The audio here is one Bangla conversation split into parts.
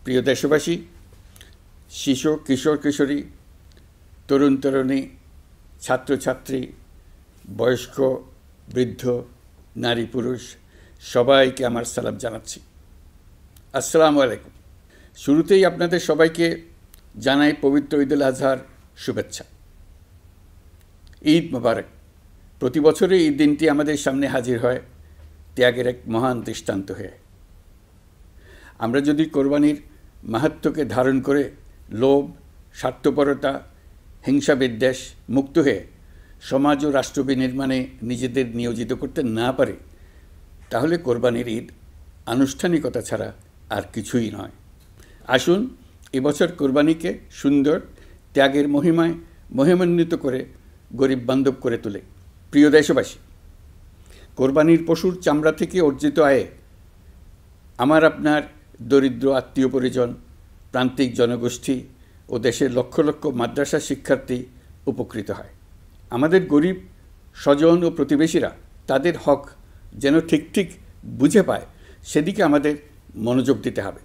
প্রিয় দেশবাসী, শিশু কিশোর কিশোরী, তরুণ তরুণী, ছাত্রছাত্রী, বয়স্ক, বৃদ্ধ, নারী পুরুষ সবাইকে আমার সালাম জানাচ্ছি। আসসালামু আলাইকুম। শুরুতেই আপনাদের সবাইকে জানাই পবিত্র ঈদ উল আজহার শুভেচ্ছা। ঈদ মোবারক। প্রতি বছরই এই দিনটি আমাদের সামনে হাজির হয় ত্যাগের এক মহান দৃষ্টান্ত হয়ে। আমরা যদি কোরবানির মাহাত্ম্যকে ধারণ করে লোভ, স্বার্থপরতা, হিংসা বিদ্বেষ মুক্ত হয়ে সমাজ ও রাষ্ট্র বিনির্মাণে নিজেদের নিয়োজিত করতে না পারি, তাহলে কোরবানির ঈদ আনুষ্ঠানিকতা ছাড়া আর কিছুই নয়। আসুন এবছর কোরবানিকে সুন্দর, ত্যাগের মহিমায় মহিমান্বিত করে গরিব বান্ধব করে তোলে। প্রিয় দেশবাসী, কোরবানির পশুর চামড়া থেকে অর্জিত আয়ে আমার আপনার দরিদ্র আত্মীয় পরিজন, প্রান্তিক জনগোষ্ঠী ও দেশের লক্ষ লক্ষ মাদ্রাসা শিক্ষার্থী উপকৃত হয়। আমাদের গরিব স্বজন ও প্রতিবেশীরা তাদের হক যেন ঠিক বুঝে পায়, সেদিকে আমাদের মনোযোগ দিতে হবে।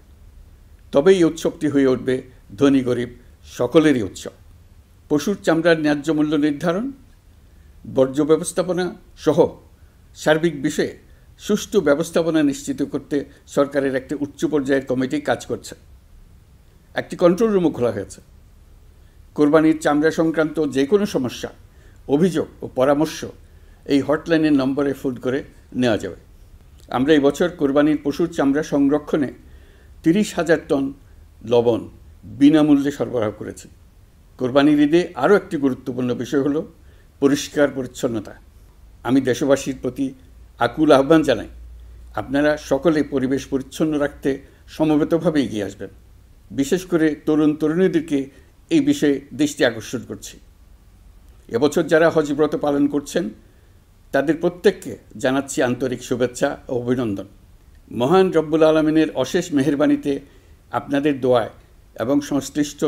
তবেই এই উৎসবটি হয়ে উঠবে ধনী গরিব সকলেরই উৎসব। পশুর চামড়ার ন্যায্য মূল্য নির্ধারণ, বর্জ্য ব্যবস্থাপনা সহ সার্বিক বিষয়ে সুষ্ঠু ব্যবস্থাপনা নিশ্চিত করতে সরকারের একটি উচ্চ পর্যায়ের কমিটি কাজ করছে। একটি কন্ট্রোল রুমও খোলা হয়েছে। কোরবানির চামড়া সংক্রান্ত যে কোনো সমস্যা, অভিযোগ ও পরামর্শ এই হটলাইনের নম্বরে ফোন করে নেওয়া যাবে। আমরা এই বছর কোরবানির পশুর চামড়া সংরক্ষণে 30,000 টন লবণ বিনামূল্যে সরবরাহ করেছি। কোরবানির ঈদে আরও একটি গুরুত্বপূর্ণ বিষয় হলো পরিষ্কার পরিচ্ছন্নতা। আমি দেশবাসীর প্রতি আকুল আহ্বান জানাই, আপনারা সকলে পরিবেশ পরিচ্ছন্ন রাখতে সমবেতভাবে এগিয়ে আসবেন। বিশেষ করে তরুণ তরুণীদেরকে এই বিষয়ে দৃষ্টি আকর্ষণ করছি। এবছর যারা হজ ব্রত পালন করছেন তাদের প্রত্যেককে জানাচ্ছি আন্তরিক শুভেচ্ছা ও অভিনন্দন। মহান রব্বুল আলমিনের অশেষ মেহেরবানিতে, আপনাদের দোয়ায় এবং সংশ্লিষ্ট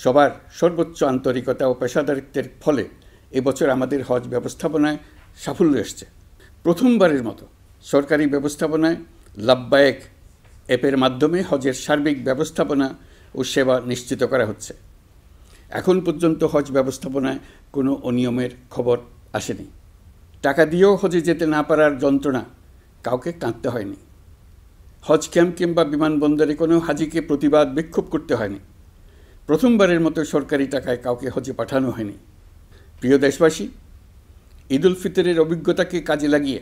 সবার সর্বোচ্চ আন্তরিকতা ও পেশাদারিত্বের ফলে এবছর আমাদের হজ ব্যবস্থাপনায় সাফল্য এসছে। প্রথমবারের মতো সরকারি ব্যবস্থাপনায় লাব্বায়েক অ্যাপের মাধ্যমে হজের সার্বিক ব্যবস্থাপনা ও সেবা নিশ্চিত করা হচ্ছে। এখন পর্যন্ত হজ ব্যবস্থাপনায় কোনো অনিয়মের খবর আসেনি। টাকা দিয়েও হজে যেতে না পারার যন্ত্রণা কাউকে কাঁদতে হয়নি। হজ ক্যাম্প কিংবা বিমানবন্দরে কোনো হাজিকে প্রতিবাদ বিক্ষোভ করতে হয়নি। প্রথমবারের মতো সরকারি টাকায় কাউকে হজে পাঠানো হয়নি। প্রিয় দেশবাসী, ঈদ উল ফিতরের অভিজ্ঞতাকে কাজে লাগিয়ে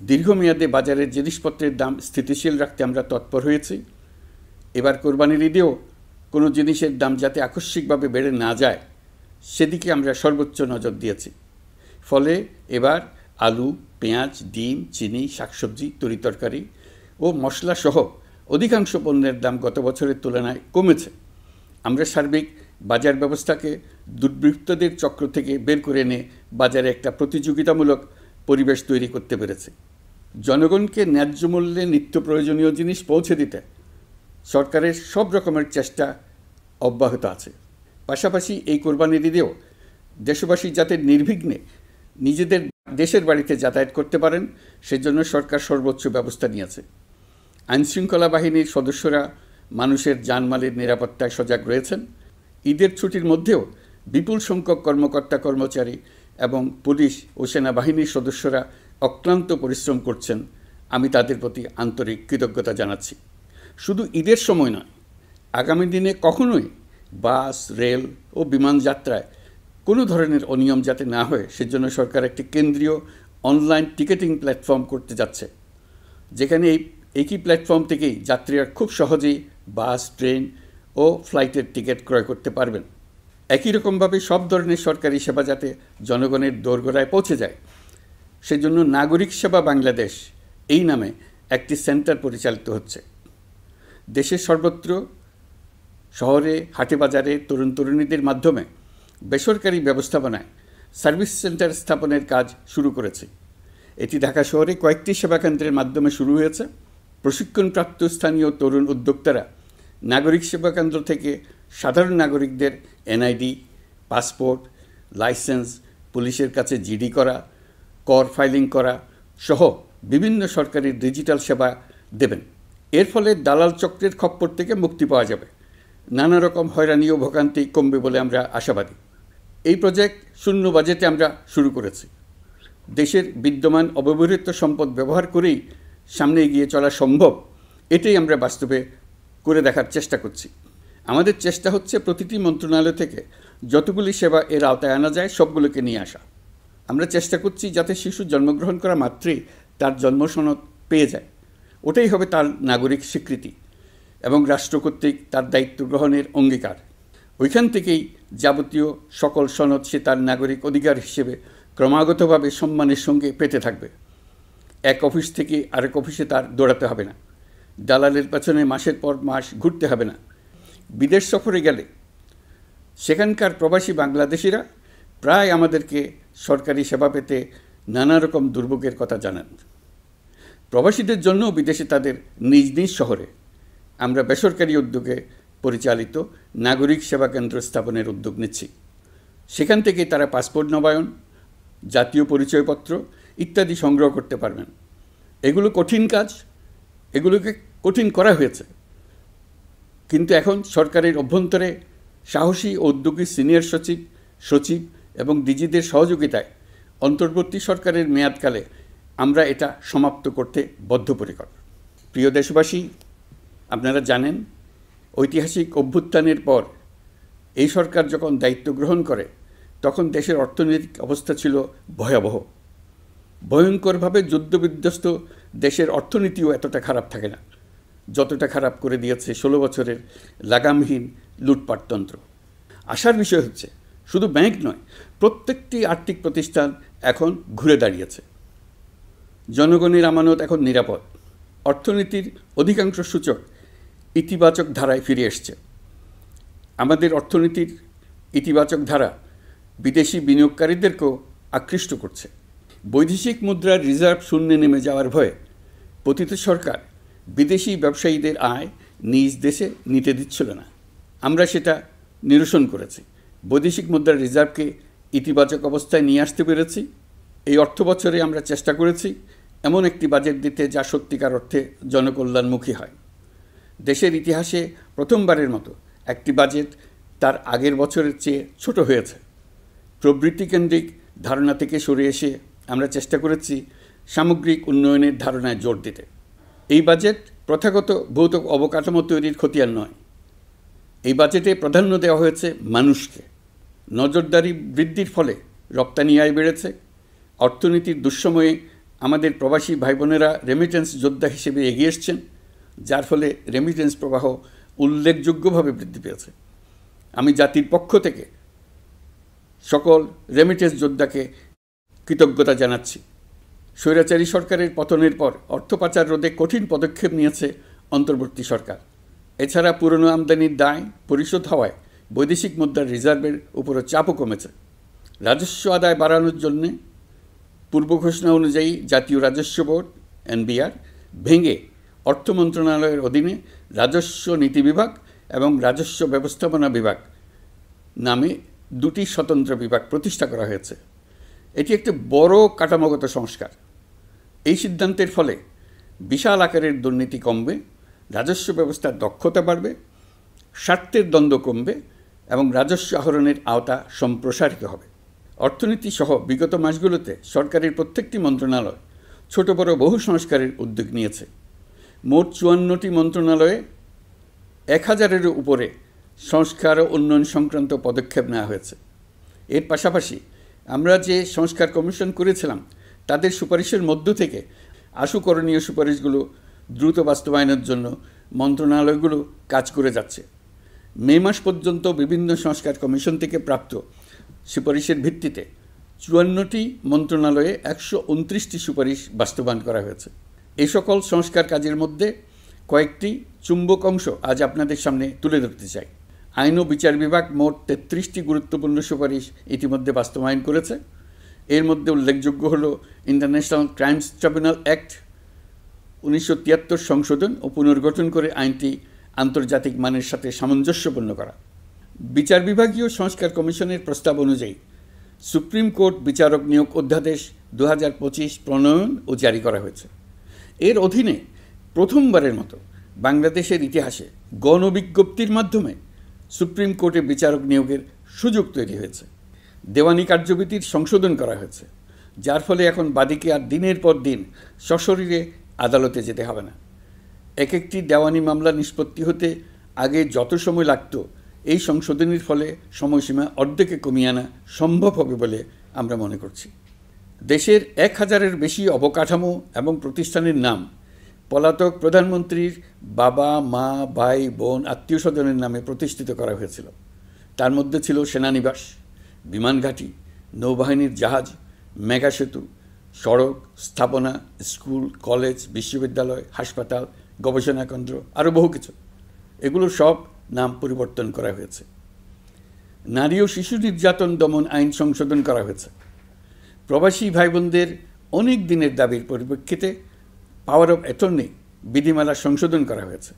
দীর্ঘমেয়াদে বাজারের জিনিসপত্রের দাম স্থিতিশীল রাখতে আমরা তৎপর হয়েছি। এবার কোরবানির ঈদেও কোনো জিনিসের দাম যাতে আকস্মিকভাবে বেড়ে না যায়, সেদিকে আমরা সর্বোচ্চ নজর দিয়েছি। ফলে এবার আলু, পেঁয়াজ, ডিম, চিনি, শাকসবজি, তরিতরকারি ও মশলাসহ অধিকাংশ পণ্যের দাম গত বছরের তুলনায় কমেছে। আমরা সার্বিক বাজার ব্যবস্থাকে দুর্বৃত্তদের চক্র থেকে বের করে এনে বাজারে একটা প্রতিযোগিতামূলক পরিবেশ তৈরি করতে পেরেছি। জনগণকে ন্যায্য মূল্যে নিত্য প্রয়োজনীয় জিনিস পৌঁছে দিতে সরকারের সব রকমের চেষ্টা অব্যাহত আছে। পাশাপাশি এই কোরবানির ঈদেও দেশবাসী যাতে নির্বিঘ্নে নিজেদের দেশের বাড়িতে যাতায়াত করতে পারেন, সেজন্য সরকার সর্বোচ্চ ব্যবস্থা নিয়েছে। আইনশৃঙ্খলা বাহিনীর সদস্যরা মানুষের জানমালের নিরাপত্তায় সজাগ রয়েছেন। ঈদের ছুটির মধ্যেও বিপুল সংখ্যক কর্মকর্তা কর্মচারী এবং পুলিশ ও সেনাবাহিনীর সদস্যরা অক্লান্ত পরিশ্রম করছেন। আমি তাদের প্রতি আন্তরিক কৃতজ্ঞতা জানাচ্ছি। শুধু ঈদের সময় নয়, আগামী দিনে কখনোই বাস, রেল ও বিমান যাত্রায় কোনো ধরনের অনিয়ম যাতে না হয়, সেজন্য সরকার একটি কেন্দ্রীয় অনলাইন টিকেটিং প্ল্যাটফর্ম করতে যাচ্ছে, যেখানে এই একই প্ল্যাটফর্ম থেকেই যাত্রীরা খুব সহজেই বাস, ট্রেন ও ফ্লাইটের টিকিট ক্রয় করতে পারবেন। একই রকমভাবে সব ধরনের সরকারি সেবা যাতে জনগণের দোরগোড়ায় পৌঁছে যায়, সেজন্য নাগরিক সেবা বাংলাদেশ এই নামে একটি সেন্টার পরিচালিত হচ্ছে। দেশের সর্বত্র শহরে, হাটে বাজারে তরুণ তরুণীদের মাধ্যমে বেসরকারি ব্যবস্থাপনায় সার্ভিস সেন্টার স্থাপনের কাজ শুরু করেছে। এটি ঢাকা শহরে কয়েকটি সেবাকেন্দ্রের মাধ্যমে শুরু হয়েছে। প্রশিক্ষণপ্রাপ্ত স্থানীয় তরুণ উদ্যোক্তারা নাগরিক সেবাকেন্দ্র থেকে সাধারণ নাগরিকদের এনআইডি, পাসপোর্ট, লাইসেন্স, পুলিশের কাছে জিডি করা, কর ফাইলিং করা সহ বিভিন্ন সরকারি ডিজিটাল সেবা দেবেন। এর ফলে দালাল চক্রের খপ্পর থেকে মুক্তি পাওয়া যাবে, নানা রকম হয়রানি ও ভোগান্তি কমবে বলে আমরা আশাবাদী। এই প্রজেক্ট শূন্য বাজেটে আমরা শুরু করেছি। দেশের বিদ্যমান অব্যবহৃত সম্পদ ব্যবহার করেই সামনে এগিয়ে চলা সম্ভব, এটাই আমরা বাস্তবে করে দেখার চেষ্টা করছি। আমাদের চেষ্টা হচ্ছে প্রতিটি মন্ত্রণালয় থেকে যতগুলি সেবা এর আওতায় আনা যায় সবগুলোকে নিয়ে আসা। আমরা চেষ্টা করছি যাতে শিশু জন্মগ্রহণ করা মাত্রই তার জন্মসনদ পেয়ে যায়, ওটাই হবে তার নাগরিক স্বীকৃতি এবং রাষ্ট্র কর্তৃক তার দায়িত্ব গ্রহণের অঙ্গীকার। ওইখান থেকেই যাবতীয় সকল সনদ সে তার নাগরিক অধিকার হিসেবে ক্রমাগতভাবে সম্মানের সঙ্গে পেতে থাকবে। এক অফিস থেকে আরেক অফিসে তার দৌড়াতে হবে না, দালালের পেছনে মাসের পর মাস ঘুরতে হবে না। বিদেশ সফরে গেলে সেখানকার প্রবাসী বাংলাদেশিরা প্রায় আমাদেরকে সরকারি সেবা পেতে নানা রকম দুর্ভোগের কথা জানান। প্রবাসীদের জন্য বিদেশে তাদের নিজ নিজ শহরে আমরা বেসরকারি উদ্যোগে পরিচালিত নাগরিক সেবা কেন্দ্র স্থাপনের উদ্যোগ নিচ্ছি। সেখান থেকে তারা পাসপোর্ট নবায়ন, জাতীয় পরিচয়পত্র ইত্যাদি সংগ্রহ করতে পারবেন। এগুলো কঠিন কাজ, এগুলোকে কঠিন করা হয়েছে, কিন্তু এখন সরকারের অভ্যন্তরে সাহসী ও উদ্যোগী সিনিয়র সচিব এবং ডিজিদের সহযোগিতায় অন্তর্বর্তী সরকারের মেয়াদকালে আমরা এটা সমাপ্ত করতে বদ্ধপরিকর। প্রিয় দেশবাসী, আপনারা জানেন ঐতিহাসিক অভ্যুত্থানের পর এই সরকার যখন দায়িত্ব গ্রহণ করে তখন দেশের অর্থনৈতিক অবস্থা ছিল ভয়াবহ। ভয়ঙ্করভাবে যুদ্ধবিধ্বস্ত দেশের অর্থনীতিও এতটা খারাপ থাকে না যতটা খারাপ করে দিয়েছে 16 বছরের লাগামহীন লুটপাটতন্ত্র। আশার বিষয় হচ্ছে শুধু ব্যাংক নয়, প্রত্যেকটি আর্থিক প্রতিষ্ঠান এখন ঘুরে দাঁড়িয়েছে। জনগণের আমানত এখন নিরাপদ। অর্থনীতির অধিকাংশ সূচক ইতিবাচক ধারায় ফিরে এসছে। আমাদের অর্থনীতির ইতিবাচক ধারা বিদেশি বিনিয়োগকারীদেরকেও আকৃষ্ট করছে। বৈদেশিক মুদ্রার রিজার্ভ শূন্যে নেমে যাওয়ার ভয়ে পতিত সরকার বিদেশি ব্যবসায়ীদের আয় নিজ দেশে নিতে দিচ্ছিল না। আমরা সেটা নিরসন করেছি, বৈদেশিক মুদ্রার রিজার্ভকে ইতিবাচক অবস্থায় নিয়ে আসতে পেরেছি। এই অর্থ বছরে আমরা চেষ্টা করেছি এমন একটি বাজেট দিতে যা সত্যিকার অর্থে জনকল্যাণমুখী হয়। দেশের ইতিহাসে প্রথমবারের মতো একটি বাজেট তার আগের বছরের চেয়ে ছোট হয়েছে। প্রবৃত্তিকেন্দ্রিক ধারণা থেকে সরে এসে আমরা চেষ্টা করেছি সামগ্রিক উন্নয়নের ধারণায় জোর দিতে। এই বাজেট প্রথাগত ভৌত অবকাঠামো তৈরির খতিয়ান নয়। এই বাজেটে প্রাধান্য দেওয়া হয়েছে মানুষকে। নজরদারি বৃদ্ধির ফলে রপ্তানি আয় বেড়েছে। অর্থনীতির দুঃসময়ে আমাদের প্রবাসী ভাই বোনেরা রেমিটেন্স যোদ্ধা হিসেবে এগিয়ে এসছেন, যার ফলে রেমিটেন্স প্রবাহ উল্লেখযোগ্যভাবে বৃদ্ধি পেয়েছে। আমি জাতির পক্ষ থেকে সকল রেমিটেন্স যোদ্ধাকে কৃতজ্ঞতা জানাচ্ছি। স্বৈরাচারী সরকারের পতনের পর অর্থ পাচার রোধে কঠিন পদক্ষেপ নিয়েছে অন্তর্বর্তী সরকার। এছাড়া পুরনো আমদানির দায় পরিশোধ হওয়ায় বৈদেশিক মুদ্রার রিজার্ভের উপরও চাপও কমেছে। রাজস্ব আদায় বাড়ানোর জন্যে পূর্ব ঘোষণা অনুযায়ী জাতীয় রাজস্ব বোর্ড NBR ভেঙে অর্থ মন্ত্রণালয়ের অধীনে রাজস্ব নীতি বিভাগ এবং রাজস্ব ব্যবস্থাপনা বিভাগ নামে দুটি স্বতন্ত্র বিভাগ প্রতিষ্ঠা করা হয়েছে। এটি একটি বড় কাঠামোগত সংস্কার। এই সিদ্ধান্তের ফলে বিশাল আকারের দুর্নীতি কমবে, রাজস্ব ব্যবস্থার দক্ষতা বাড়বে, স্বার্থের দ্বন্দ্ব কমবে এবং রাজস্ব আহরণের আওতা সম্প্রসারিত হবে। অর্থনীতি সহ বিগত মাসগুলোতে সরকারের প্রত্যেকটি মন্ত্রণালয় ছোট বড় বহু সংস্কারের উদ্যোগ নিয়েছে। মোট 54টি মন্ত্রণালয়ে 1000-এরও উপরে সংস্কার ও উন্নয়ন সংক্রান্ত পদক্ষেপ নেওয়া হয়েছে। এর পাশাপাশি আমরা যে সংস্কার কমিশন করেছিলাম তাদের সুপারিশের মধ্য থেকে আশু করণীয় সুপারিশগুলো দ্রুত বাস্তবায়নের জন্য মন্ত্রণালয়গুলো কাজ করে যাচ্ছে। মে মাস পর্যন্ত বিভিন্ন সংস্কার কমিশন থেকে প্রাপ্ত সুপারিশের ভিত্তিতে 54টি মন্ত্রণালয়ে 129টি সুপারিশ বাস্তবায়ন করা হয়েছে। এই সকল সংস্কার কাজের মধ্যে কয়েকটি চুম্বক অংশ আজ আপনাদের সামনে তুলে ধরতে চাই। আইন ও বিচার বিভাগ মোট 33টি গুরুত্বপূর্ণ সুপারিশ ইতিমধ্যে বাস্তবায়ন করেছে। এর মধ্যে উল্লেখযোগ্য হল ইন্টারন্যাশনাল ক্রাইমস ট্রাইব্যুনাল অ্যাক্ট 1973 সংশোধন ও পুনর্গঠন করে আইনটি আন্তর্জাতিক মানের সাথে সামঞ্জস্যপূর্ণ করা। বিচার বিভাগীয় সংস্কার কমিশনের প্রস্তাব অনুযায়ী সুপ্রিম কোর্ট বিচারক নিয়োগ অধ্যাদেশ 2025 প্রণয়ন ও জারি করা হয়েছে। এর অধীনে প্রথমবারের মতো বাংলাদেশের ইতিহাসে গণবিজ্ঞপ্তির মাধ্যমে সুপ্রিম কোর্টে বিচারক নিয়োগের সুযোগ তৈরি হয়েছে। দেওয়ানি কার্যবিধির সংশোধন করা হয়েছে, যার ফলে এখন বাদীকে আর দিনের পর দিন সশরীরে আদালতে যেতে হবে না। এক একটি দেওয়ানি মামলা নিষ্পত্তি হতে আগে যত সময় লাগত, এই সংশোধনীর ফলে সময়সীমা অর্ধেকে কমিয়ে আনা সম্ভব হবে বলে আমরা মনে করছি। দেশের 1000-এর বেশি অবকাঠামো এবং প্রতিষ্ঠানের নাম পলাতক প্রধানমন্ত্রীর বাবা, মা, ভাই, বোন, আত্মীয় স্বজনের নামে প্রতিষ্ঠিত করা হয়েছিল। তার মধ্যে ছিল সেনানিবাস, বিমানঘাঁটি, নৌবাহিনীর জাহাজ, মেগা সেতু, সড়ক, স্থাপনা, স্কুল, কলেজ, বিশ্ববিদ্যালয়, হাসপাতাল, গবেষণা কেন্দ্র, আরও বহু কিছু। এগুলোর সব নাম পরিবর্তন করা হয়েছে। নারী ও শিশু নির্যাতন দমন আইন সংশোধন করা হয়েছে। প্রবাসী ভাই বোনদের অনেক দিনের দাবির পরিপ্রেক্ষিতে পাওয়ার অফ অ্যাটর্নি বিধিমালা সংশোধন করা হয়েছে।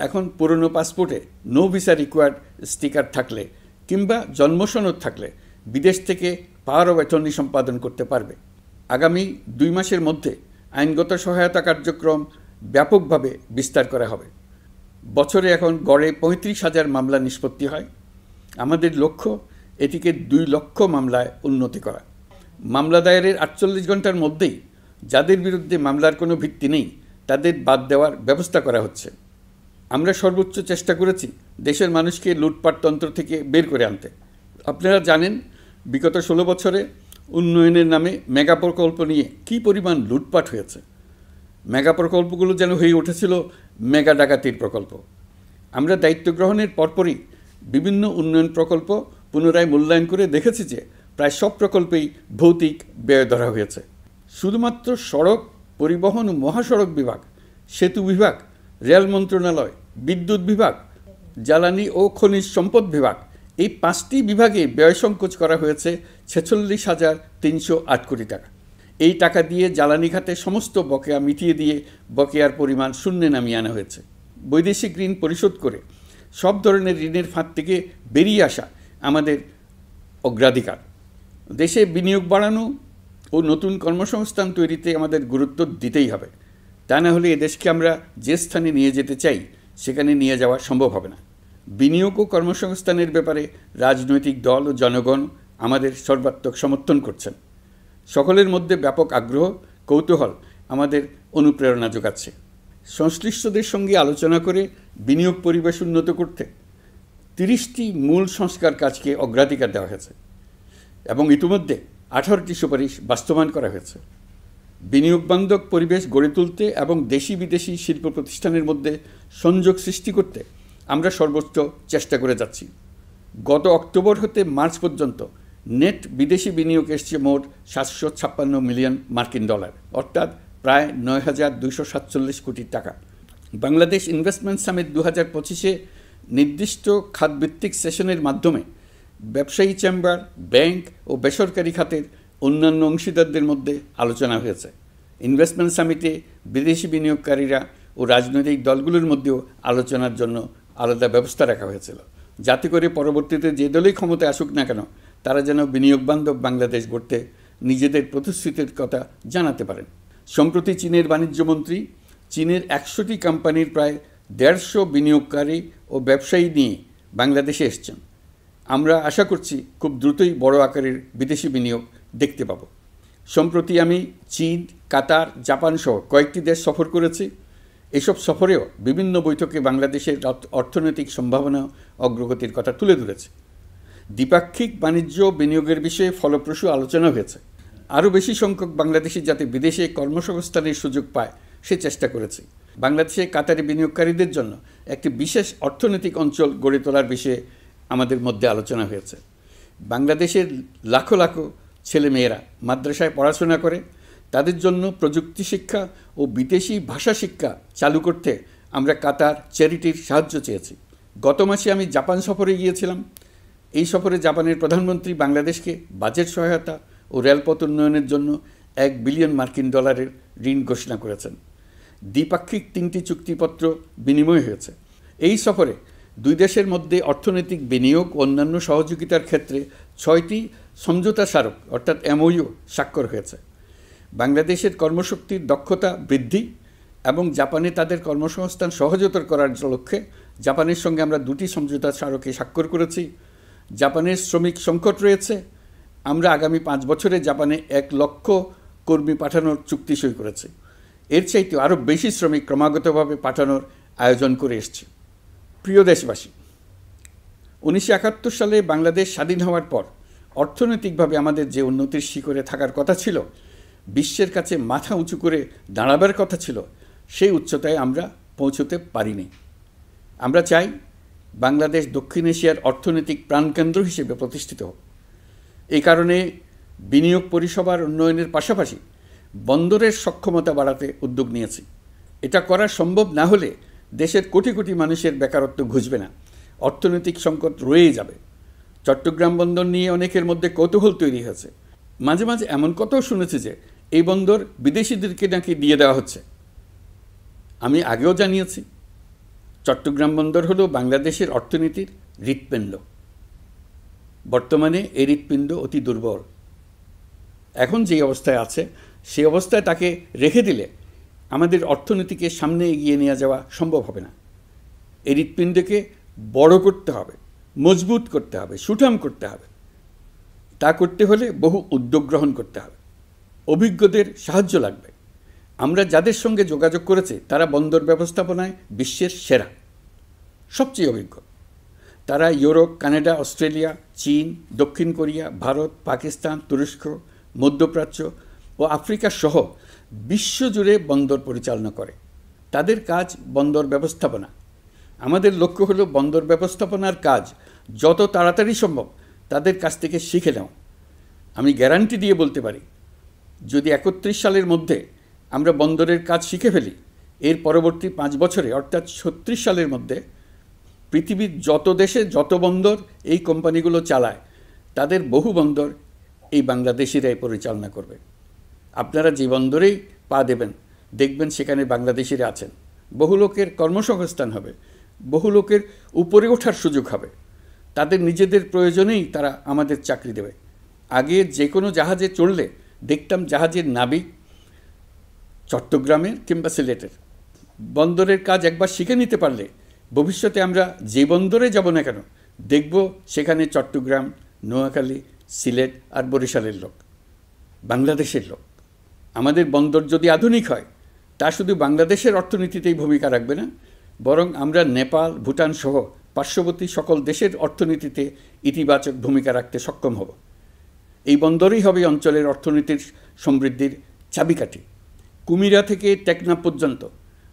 এখন পুরনো পাসপোর্টে নো ভিসা রিকোয়ার্ড স্টিকার থাকলে কিংবা জন্মসনদ থাকলে বিদেশ থেকে পাওয়ার অফ অ্যাটর্নি সম্পাদন করতে পারবে। আগামী 2 মাসের মধ্যে আইনগত সহায়তা কার্যক্রম ব্যাপকভাবে বিস্তার করা হবে। বছরে এখন গড়ে 35,000 মামলা নিষ্পত্তি হয়। আমাদের লক্ষ্য এটিকে 2 লক্ষ মামলায় উন্নতি করা। মামলা দায়েরের 48 ঘন্টার মধ্যেই যাদের বিরুদ্ধে মামলার কোনো ভিত্তি নেই তাদের বাদ দেওয়ার ব্যবস্থা করা হচ্ছে। আমরা সর্বোচ্চ চেষ্টা করেছি দেশের মানুষকে লুটপাটতন্ত্র থেকে বের করে আনতে। আপনারা জানেন, বিগত 16 বছরে উন্নয়নের নামে মেগা প্রকল্প নিয়ে কী পরিমাণ লুটপাট হয়েছে। মেগা প্রকল্পগুলো যেন হয়ে উঠেছিল মেগা ডাকাতির প্রকল্প। আমরা দায়িত্ব গ্রহণের পরপরই বিভিন্ন উন্নয়ন প্রকল্প পুনরায় মূল্যায়ন করে দেখেছি যে প্রায় সব প্রকল্পেই ভৌতিক ব্যয় ধরা হয়েছে। শুধুমাত্র সড়ক, পরিবহন ও মহাসড়ক বিভাগ, সেতু বিভাগ, রেল মন্ত্রণালয়, বিদ্যুৎ বিভাগ, জ্বালানি ও খনিজ সম্পদ বিভাগ, এই 5টি বিভাগে ব্যয় সংকোচ করা হয়েছে 46,308 কোটি টাকা। এই টাকা দিয়ে জ্বালানি খাতে সমস্ত বকেয়া মিটিয়ে দিয়ে বকেয়ার পরিমাণ শূন্যে নামিয়ে আনা হয়েছে। বৈদেশিক ঋণ পরিশোধ করে সব ধরনের ঋণের ফাঁদ থেকে বেরিয়ে আসা আমাদের অগ্রাধিকার। দেশে বিনিয়োগ বাড়ানো ও নতুন কর্মসংস্থান তৈরিতে আমাদের গুরুত্ব দিতেই হবে। তা না হলে এদেশকে আমরা যে স্থানে নিয়ে যেতে চাই সেখানে নিয়ে যাওয়া সম্ভব হবে না। বিনিয়োগ ও কর্মসংস্থানের ব্যাপারে রাজনৈতিক দল ও জনগণ আমাদের সর্বাত্মক সমর্থন করছেন। সকলের মধ্যে ব্যাপক আগ্রহ, কৌতূহল আমাদের অনুপ্রেরণা যোগাচ্ছে। সংশ্লিষ্টদের সঙ্গে আলোচনা করে বিনিয়োগ পরিবেশ উন্নত করতে 30টি মূল সংস্কার কাজকে অগ্রাধিকার দেওয়া হয়েছে এবং ইতিমধ্যে 18টি সুপারিশ বাস্তবায়ন করা হয়েছে। বিনিয়োগ বান্ধব পরিবেশ গড়ে তুলতে এবং দেশি বিদেশি শিল্প প্রতিষ্ঠানের মধ্যে সংযোগ সৃষ্টি করতে আমরা সর্বোচ্চ চেষ্টা করে যাচ্ছি। গত অক্টোবর হতে মার্চ পর্যন্ত নেট বিদেশি বিনিয়োগ এসছে মোট 756 মিলিয়ন মার্কিন ডলার, অর্থাৎ প্রায় 9,247 কোটি টাকা। বাংলাদেশ ইনভেস্টমেন্ট সামিট 2025-এ নির্দিষ্ট খাতভিত্তিক সেশনের মাধ্যমে ব্যবসায়ী চেম্বার, ব্যাংক ও বেসরকারি খাতের অন্যান্য অংশীদারদের মধ্যে আলোচনা হয়েছে। ইনভেস্টমেন্ট সামিটে বিদেশি বিনিয়োগকারীরা ও রাজনৈতিক দলগুলোর মধ্যেও আলোচনার জন্য আলাদা ব্যবস্থা রাখা হয়েছিল, যাতে করে পরবর্তীতে যে দলই ক্ষমতায় আসুক না কেন তারা যেন বিনিয়োগ বান্ধব বাংলাদেশ গড়তে নিজেদের প্রতিশ্রুতির কথা জানাতে পারেন। সম্প্রতি চীনের বাণিজ্যমন্ত্রী চীনের 100টি কোম্পানির প্রায় 150 বিনিয়োগকারী ও ব্যবসায়ী নিয়ে বাংলাদেশে এসছেন। আমরা আশা করছি খুব দ্রুতই বড় আকারের বিদেশি বিনিয়োগ দেখতে পাব। সম্প্রতি আমি চীন, কাতার, জাপান সহ কয়েকটি দেশ সফর করেছি। এসব সফরেও বিভিন্ন বৈঠকে বাংলাদেশের অর্থনৈতিক সম্ভাবনা অগ্রগতির কথা তুলে ধরেছে। দ্বিপাক্ষিক বাণিজ্য বিনিয়োগের বিষয়ে ফলপ্রসূ আলোচনা হয়েছে। আরও বেশি সংখ্যক বাংলাদেশি যাতে বিদেশে কর্মসংস্থানের সুযোগ পায় সে চেষ্টা করেছি। বাংলাদেশে কাতারি বিনিয়োগকারীদের জন্য একটি বিশেষ অর্থনৈতিক অঞ্চল গড়ে তোলার বিষয়ে আমাদের মধ্যে আলোচনা হয়েছে। বাংলাদেশের লাখো লাখো ছেলেমেয়েরা মাদ্রাসায় পড়াশোনা করে, তাদের জন্য প্রযুক্তি শিক্ষা ও বিদেশি ভাষা শিক্ষা চালু করতে আমরা কাতার চ্যারিটির সাহায্য চেয়েছি। গত মাসে আমি জাপান সফরে গিয়েছিলাম। এই সফরে জাপানের প্রধানমন্ত্রী বাংলাদেশকে বাজেট সহায়তা ও রেলপথ উন্নয়নের জন্য $1 বিলিয়ন মার্কিন ডলারের ঋণ ঘোষণা করেছেন। দ্বিপাক্ষিক 3টি চুক্তিপত্র বিনিময় হয়েছে। এই সফরে 2 দেশের মধ্যে অর্থনৈতিক বিনিয়োগ ও অন্যান্য সহযোগিতার ক্ষেত্রে 6টি সমঝোতা স্মারক অর্থাৎ MOU স্বাক্ষর হয়েছে। বাংলাদেশের কর্মশক্তির দক্ষতা বৃদ্ধি, এবং জাপানে তাদের কর্মসংস্থান সহজতর করার লক্ষ্যে জাপানের সঙ্গে আমরা 2টি সমঝোতা স্মারকে স্বাক্ষর করেছি। জাপানের শ্রমিক সংকট রয়েছে, আমরা আগামী 5 বছরে জাপানে 1 লক্ষ কর্মী পাঠানোর চুক্তি সই করেছি। এর চাইতে আরও বেশি শ্রমিক ক্রমাগতভাবে পাঠানোর আয়োজন করে এসছে। প্রিয় দেশবাসী, 1971 সালে বাংলাদেশ স্বাধীন হওয়ার পর অর্থনৈতিকভাবে আমাদের যে উন্নতির শিখরে থাকার কথা ছিল, বিশ্বের কাছে মাথা উঁচু করে দাঁড়াবার কথা ছিল, সেই উচ্চতায় আমরা পৌঁছতে পারিনি। আমরা চাই বাংলাদেশ দক্ষিণ এশিয়ার অর্থনৈতিক প্রাণকেন্দ্র হিসেবে প্রতিষ্ঠিত হোক। এই কারণে বিনিয়োগ পরিষেবার উন্নয়নের পাশাপাশি বন্দরের সক্ষমতা বাড়াতে উদ্যোগ নিয়েছি। এটা করা সম্ভব না হলে দেশের কোটি কোটি মানুষের বেকারত্ব ঘুচবে না, অর্থনৈতিক সংকট রয়েই যাবে। চট্টগ্রাম বন্দর নিয়ে অনেকের মধ্যে কৌতূহল তৈরি হয়েছে। মাঝে মাঝে এমন কথাও শুনেছি যে এই বন্দর বিদেশিদেরকে নাকি দিয়ে দেওয়া হচ্ছে। আমি আগেও জানিয়েছি, চট্টগ্রাম বন্দর হলো বাংলাদেশের অর্থনীতির হৃৎপিণ্ড। বর্তমানে এই হৃৎপিণ্ড অতি দুর্বল। এখন যে অবস্থায় আছে সেই অবস্থায় তাকে রেখে দিলে আমাদের অর্থনীতিকে সামনে এগিয়ে নিয়ে যাওয়া সম্ভব হবে না। এই হৃৎপিণ্ডকে বড় করতে হবে, মজবুত করতে হবে, সুঠাম করতে হবে। তা করতে হলে বহু উদ্যোগ গ্রহণ করতে হবে, অভিজ্ঞদের সাহায্য লাগবে। আমরা যাদের সঙ্গে যোগাযোগ করেছি তারা বন্দর ব্যবস্থাপনায় বিশ্বের সেরা, সবচেয়ে অভিজ্ঞ। তারা ইউরোপ, কানাডা, অস্ট্রেলিয়া, চীন, দক্ষিণ কোরিয়া, ভারত, পাকিস্তান, তুরস্ক, মধ্যপ্রাচ্য ও আফ্রিকা সহ বিশ্বজুড়ে বন্দর পরিচালনা করে। তাদের কাজ বন্দর ব্যবস্থাপনা। আমাদের লক্ষ্য হলো বন্দর ব্যবস্থাপনার কাজ যত তাড়াতাড়ি সম্ভব তাদের কাছ থেকে শিখে নেওয়া। আমি গ্যারান্টি দিয়ে বলতে পারি, যদি 31 সালের মধ্যে আমরা বন্দরের কাজ শিখে ফেলি, এর পরবর্তী 5 বছরে অর্থাৎ 36 সালের মধ্যে পৃথিবীর যত দেশে যত বন্দর এই কোম্পানিগুলো চালায় তাদের বহু বন্দর এই বাংলাদেশিরাই পরিচালনা করবে। আপনারা যে বন্দরেই পা দেবেন দেখবেন সেখানে বাংলাদেশিরা আছেন। বহু লোকের কর্মসংস্থান হবে, বহু লোকের উপরে ওঠার সুযোগ হবে। তাদের নিজেদের প্রয়োজনেই তারা আমাদের চাকরি দেবে। আগে যে কোনো জাহাজে চড়লে দেখতাম জাহাজের নাবিক চট্টগ্রামের কিংবা সিলেটের। বন্দরের কাজ একবার শিখে নিতে পারলে ভবিষ্যতে আমরা যে বন্দরে যাব না কেন দেখব সেখানে চট্টগ্রাম, নোয়াখালী, সিলেট আর বরিশালের লোক, বাংলাদেশের লোক। আমাদের বন্দর যদি আধুনিক হয় তা শুধু বাংলাদেশের অর্থনীতিতেই ভূমিকা রাখবে না, বরং আমরা নেপাল, ভুটান সহ পার্শ্ববর্তী সকল দেশের অর্থনীতিতে ইতিবাচক ভূমিকা রাখতে সক্ষম হব। এই বন্দরই হবে অঞ্চলের অর্থনীতির সমৃদ্ধির চাবিকাঠি। কুমিরা থেকে টেকনাফ পর্যন্ত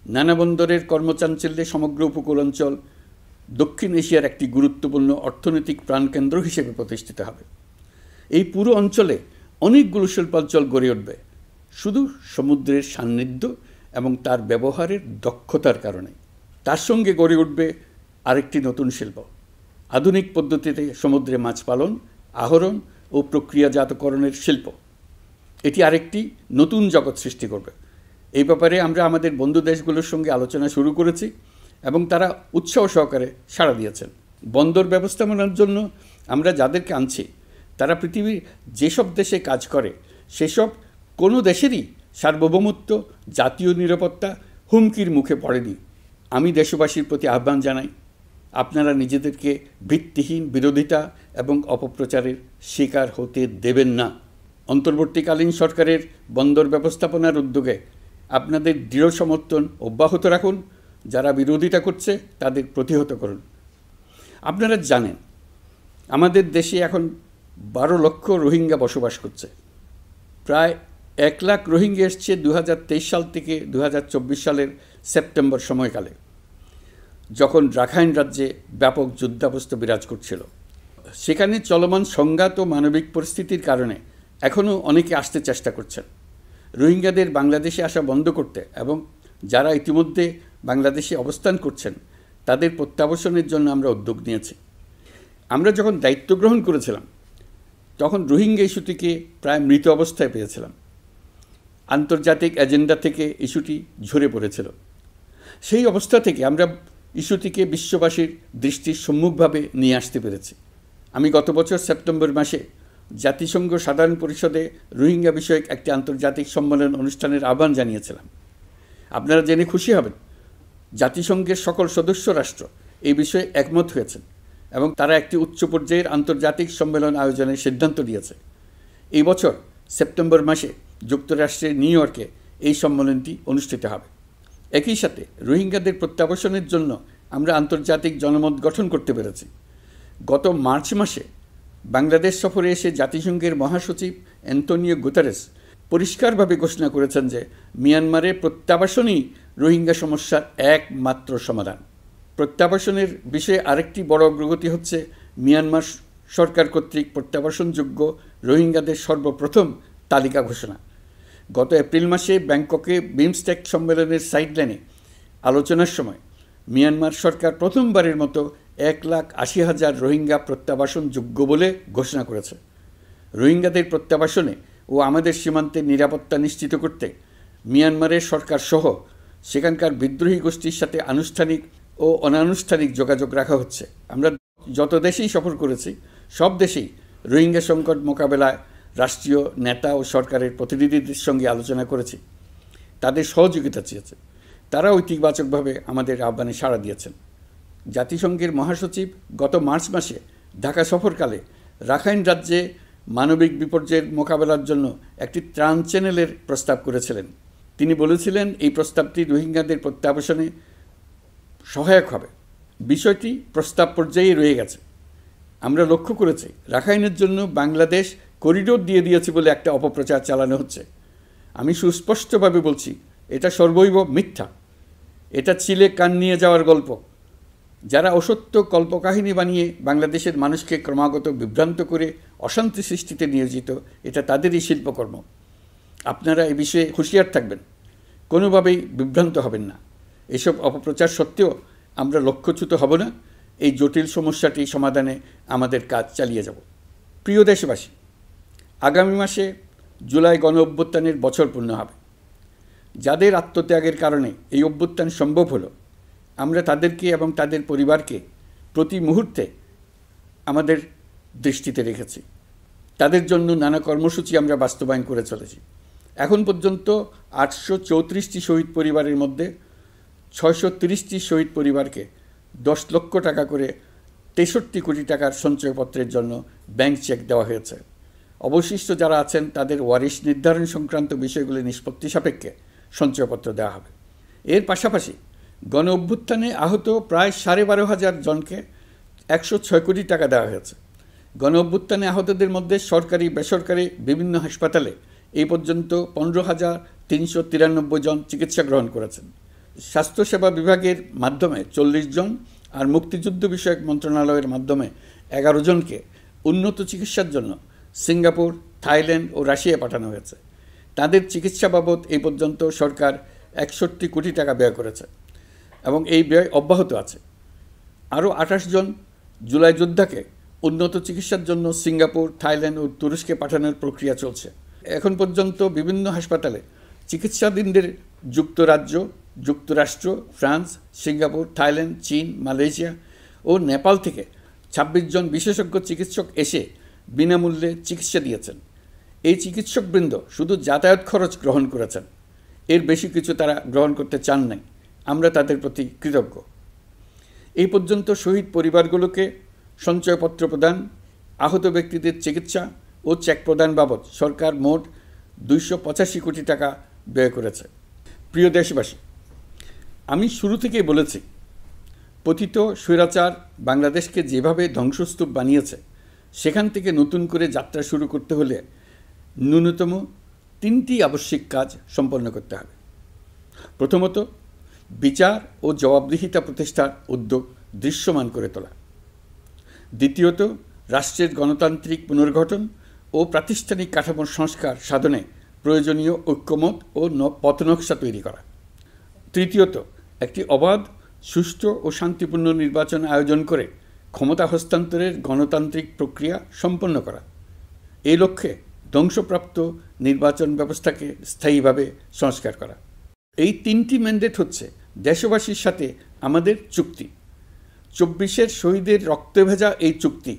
নানা বন্দরের কর্মচাঞ্চল্যে সমগ্র উপকূল অঞ্চল দক্ষিণ এশিয়ার একটি গুরুত্বপূর্ণ অর্থনৈতিক প্রাণকেন্দ্র হিসেবে প্রতিষ্ঠিত হবে। এই পুরো অঞ্চলে অনেকগুলো শিল্পাঞ্চল গড়ে উঠবে শুধু সমুদ্রের সান্নিধ্য এবং তার ব্যবহারের দক্ষতার কারণে। তার সঙ্গে গড়ে উঠবে আরেকটি নতুন শিল্প, আধুনিক পদ্ধতিতে সমুদ্রে মাছ পালন, আহরণ ও প্রক্রিয়াজাতকরণের শিল্প। এটি আরেকটি নতুন জগৎ সৃষ্টি করবে। এই ব্যাপারে আমরা আমাদের বন্ধু দেশগুলোর সঙ্গে আলোচনা শুরু করেছি এবং তারা উৎসাহ সহকারে সাড়া দিয়েছেন। বন্দর ব্যবস্থাপনার জন্য আমরা যাদেরকে আনছি তারা পৃথিবীর যেসব দেশে কাজ করে সেসব কোনো দেশেরই সার্বভৌমত্ব, জাতীয় নিরাপত্তা হুমকির মুখে পড়েনি। আমি দেশবাসীর প্রতি আহ্বান জানাই, আপনারা নিজেদেরকে ভিত্তিহীন বিরোধিতা এবং অপপ্রচারের শিকার হতে দেবেন না। অন্তর্বর্তীকালীন সরকারের বন্দর ব্যবস্থাপনার উদ্যোগে আপনাদের দৃঢ় সমর্থন অব্যাহত রাখুন। যারা বিরোধিতা করছে তাদের প্রতিহত করুন। আপনারা জানেন আমাদের দেশে এখন 12 লক্ষ রোহিঙ্গা বসবাস করছে। প্রায় 1 লাখ রোহিঙ্গা এসছে 2023 সাল থেকে 2024 সালের সেপ্টেম্বর সময়কালে, যখন রাখাইন রাজ্যে ব্যাপক যুদ্ধাবস্থা বিরাজ করছিল। সেখানে চলমান সংঘাত ও মানবিক পরিস্থিতির কারণে এখনও অনেকে আসতে চেষ্টা করছেন। রোহিঙ্গাদের বাংলাদেশে আসা বন্ধ করতে এবং যারা ইতিমধ্যে বাংলাদেশে অবস্থান করছেন তাদের প্রত্যাবাসনের জন্য আমরা উদ্যোগ নিয়েছি। আমরা যখন দায়িত্ব গ্রহণ করেছিলাম তখন রোহিঙ্গা ইস্যুটিকে প্রায় মৃত অবস্থায় পেয়েছিলাম। আন্তর্জাতিক এজেন্ডা থেকে ইস্যুটি ঝরে পড়েছিল। সেই অবস্থা থেকে আমরা ইস্যুটিকে বিশ্ববাসীর দৃষ্টির সম্মুখভাবে নিয়ে আসতে পেরেছি। আমি গত বছর সেপ্টেম্বর মাসে জাতিসংঘ সাধারণ পরিষদে রোহিঙ্গা বিষয়ক একটি আন্তর্জাতিক সম্মেলন অনুষ্ঠানের আহ্বান জানিয়েছিলাম। আপনারা জেনে খুশি হবেন, জাতিসংঘের সকল সদস্য রাষ্ট্র এই বিষয়ে একমত হয়েছেন এবং তারা একটি উচ্চ পর্যায়ের আন্তর্জাতিক সম্মেলন আয়োজনের সিদ্ধান্ত নিয়েছে। এই বছর সেপ্টেম্বর মাসে যুক্তরাষ্ট্রের নিউ ইয়র্কে এই সম্মেলনটি অনুষ্ঠিত হবে। একই সাথে রোহিঙ্গাদের প্রত্যাবাসনের জন্য আমরা আন্তর্জাতিক জনমত গঠন করতে পেরেছি। গত মার্চ মাসে বাংলাদেশ সফরে এসে জাতিসংঘের মহাসচিব অ্যান্টোনিও গুতেরেস পরিষ্কারভাবে ঘোষণা করেছেন যে মিয়ানমারের প্রত্যাবাসনই রোহিঙ্গা সমস্যার একমাত্র সমাধান। প্রত্যাবাসনের বিষয়ে আরেকটি বড় অগ্রগতি হচ্ছে মিয়ানমার সরকার কর্তৃক প্রত্যাবাসনযোগ্য রোহিঙ্গাদের সর্বপ্রথম তালিকা ঘোষণা। গত এপ্রিল মাসে ব্যাংককে বিমস্টেক সম্মেলনের সাইডলাইনে আলোচনার সময় মিয়ানমার সরকার প্রথমবারের মতো 1,80,000 রোহিঙ্গা প্রত্যাবাসনযোগ্য বলে ঘোষণা করেছে। রোহিঙ্গাদের প্রত্যাবাসনে ও আমাদের সীমান্তের নিরাপত্তা নিশ্চিত করতে মিয়ানমারের সরকার সহ সেখানকার বিদ্রোহী গোষ্ঠীর সাথে আনুষ্ঠানিক ও অনানুষ্ঠানিক যোগাযোগ রাখা হচ্ছে। আমরা যত দেশেই সফর করেছি সব দেশেই রোহিঙ্গা সংকট মোকাবেলায় রাষ্ট্রীয় নেতা ও সরকারের প্রতিনিধিদের সঙ্গে আলোচনা করেছি, তাদের সহযোগিতা চেয়েছে। তারা ইতিবাচকভাবে আমাদের আহ্বানে সাড়া দিয়েছেন। জাতিসংঘের মহাসচিব গত মার্চ মাসে ঢাকা সফরকালে রাখাইন রাজ্যে মানবিক বিপর্যয়ের মোকাবেলার জন্য একটি ত্রাণ চ্যানেলের প্রস্তাব করেছিলেন। তিনি বলেছিলেন এই প্রস্তাবটি রোহিঙ্গাদের প্রত্যাবাসনে সহায়ক হবে। বিষয়টি প্রস্তাব পর্যায়ে রয়ে গেছে। আমরা লক্ষ্য করেছি রাখাইনের জন্য বাংলাদেশ করিডোর দিয়ে দিয়েছে বলে একটা অপপ্রচার চালানো হচ্ছে। আমি সুস্পষ্টভাবে বলছি, এটা সর্বৈব মিথ্যা। এটা চিলে কান নিয়ে যাওয়ার গল্প। যারা অসত্য কল্পকাহিনী বানিয়ে বাংলাদেশের মানুষকে ক্রমাগত বিভ্রান্ত করে অশান্তি সৃষ্টিতে নিয়োজিত, এটা তাদেরই শিল্পকর্ম। আপনারা এ বিষয়ে হুঁশিয়ার থাকবেন, কোনোভাবেই বিভ্রান্ত হবেন না। এসব অপপ্রচার সত্ত্বেও আমরা লক্ষ্যচ্যুত হব না। এই জটিল সমস্যাটি সমাধানে আমাদের কাজ চালিয়ে যাব। প্রিয় দেশবাসী, আগামী মাসে জুলাই গণ অভ্যুত্থানের বছর পূর্ণ হবে। যাদের আত্মত্যাগের কারণে এই অভ্যুত্থান সম্ভব হলো, আমরা তাদেরকে এবং তাদের পরিবারকে প্রতি মুহূর্তে আমাদের দৃষ্টিতে রেখেছি। তাদের জন্য নানা কর্মসূচি আমরা বাস্তবায়ন করে চলেছি। এখন পর্যন্ত 834টি শহীদ পরিবারের মধ্যে 630টি শহীদ পরিবারকে 10 লক্ষ টাকা করে 63 কোটি টাকার সঞ্চয়পত্রের জন্য ব্যাংক চেক দেওয়া হয়েছে। অবশিষ্ট যারা আছেন তাদের ওয়ারিশ নির্ধারণ সংক্রান্ত বিষয়গুলি নিষ্পত্তি সাপেক্ষে সঞ্চয়পত্র দেওয়া হবে। এর পাশাপাশি গণ অভ্যুত্থানে আহত প্রায় 12,500 জনকে 106 কোটি টাকা দেওয়া হয়েছে। গণ অভ্যুত্থানে আহতদের মধ্যে সরকারি বেসরকারি বিভিন্ন হাসপাতালে এই পর্যন্ত 15,393 জন চিকিৎসা গ্রহণ করেছেন। স্বাস্থ্যসেবা বিভাগের মাধ্যমে 40 জন আর মুক্তিযুদ্ধ বিষয়ক মন্ত্রণালয়ের মাধ্যমে 11 জনকে উন্নত চিকিৎসার জন্য সিঙ্গাপুর, থাইল্যান্ড ও রাশিয়া পাঠানো হয়েছে। তাদের চিকিৎসা বাবদ এই পর্যন্ত সরকার 61 কোটি টাকা ব্যয় করেছে এবং এই ব্যয় অব্যাহত আছে। আরও 28 জন জুলাই যোদ্ধাকে উন্নত চিকিৎসার জন্য সিঙ্গাপুর, থাইল্যান্ড ও তুরস্কে পাঠানোর প্রক্রিয়া চলছে। এখন পর্যন্ত বিভিন্ন হাসপাতালে চিকিৎসাধীনদের যুক্তরাজ্য, যুক্তরাষ্ট্র, ফ্রান্স, সিঙ্গাপুর, থাইল্যান্ড, চীন, মালয়েশিয়া ও নেপাল থেকে 26 জন বিশেষজ্ঞ চিকিৎসক এসে বিনামূল্যে চিকিৎসা দিয়েছেন। এই চিকিৎসকবৃন্দ শুধু যাতায়াত খরচ গ্রহণ করেছেন, এর বেশি কিছু তারা গ্রহণ করতে চান নাই। আমরা তাদের প্রতি কৃতজ্ঞ। এই পর্যন্ত শহীদ পরিবারগুলোকে সঞ্চয়পত্র প্রদান, আহত ব্যক্তিদের চিকিৎসা ও চেক প্রদান বাবদ সরকার মোট 285 কোটি টাকা ব্যয় করেছে। প্রিয় দেশবাসী, আমি শুরু থেকেই বলেছি, পতিত স্বৈরাচার বাংলাদেশকে যেভাবে ধ্বংসস্তূপ বানিয়েছে, সেখান থেকে নতুন করে যাত্রা শুরু করতে হলে ন্যূনতম 3টি আবশ্যিক কাজ সম্পন্ন করতে হবে। প্রথমত, বিচার ও জবাবদিহিতা প্রতিষ্ঠার উদ্যোগ দৃশ্যমান করে তোলা। দ্বিতীয়ত, রাষ্ট্রের গণতান্ত্রিক পুনর্গঠন ও প্রাতিষ্ঠানিক কাঠামোর সংস্কার সাধনে প্রয়োজনীয় ঐক্যমত ও পথনকশা তৈরি করা। তৃতীয়ত, একটি অবাধ, সুষ্ঠু ও শান্তিপূর্ণ নির্বাচন আয়োজন করে ক্ষমতা হস্তান্তরের গণতান্ত্রিক প্রক্রিয়া সম্পন্ন করা। এই লক্ষ্যে ধ্বংসপ্রাপ্ত নির্বাচন ব্যবস্থাকে স্থায়ীভাবে সংস্কার করা। এই 3টি ম্যান্ডেট হচ্ছে দেশবাসীর সাথে আমাদের চুক্তি। 24-এর শহীদের রক্তে ভেজা এই চুক্তি